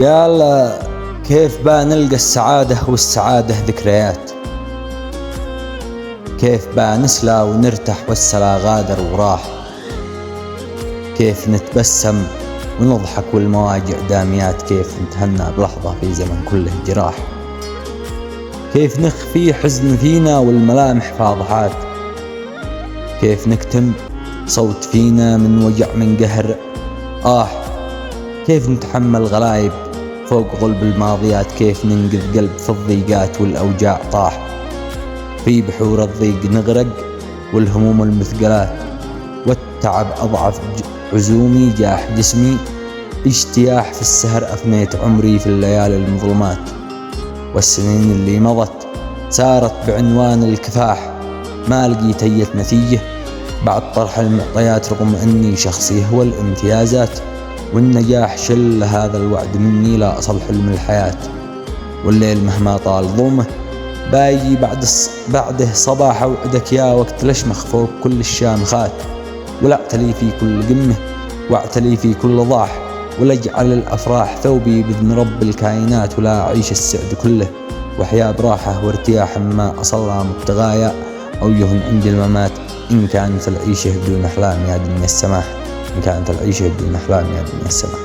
قال كيف نلقى السعادة والسعادة ذكريات، كيف نسلى ونرتاح والسلا غادر وراح، كيف نتبسم ونضحك والمواجع داميات، كيف نتهنى بلحظة في زمن كله جراح، كيف نخفي حزن فينا والملامح فاضحات، كيف نكتم صوت فينا من وجع من قهر كيف نتحمل غلايب فوق غلب الماضيات، كيف ننقذ قلب في الضيقات والأوجاع طاح، في بحور الضيق نغرق والهموم المثقلات، والتعب أضعف عزومي جاح جسمي، اجتياح في السهر أفنيت عمري في الليالي المظلمات، والسنين اللي مضت سارت بعنوان الكفاح، ما لقيت أي نتيجة بعد طرح المعطيات، رغم أني شخصي هو الامتيازات والنجاح شل هذا الوعد مني لا أصل حلم الحياة، والليل مهما طال ظلمه بايجي بعده صباح وعدك يا وقت لشمخ فوق كل الشامخات، ولا اعتلي في كل قمة واعتلي في كل ضاح، ولا اجعل الأفراح ثوبي بإذن رب الكائنات، ولا أعيش السعد كله وحياة براحة وارتياح ما أصلها مبتغايا أو يهن عند الممات، إن كانت العيشة بدون أحلام يا دنيا السماح، إن كانت العيشة بدون أحلام يا دنيا السماح.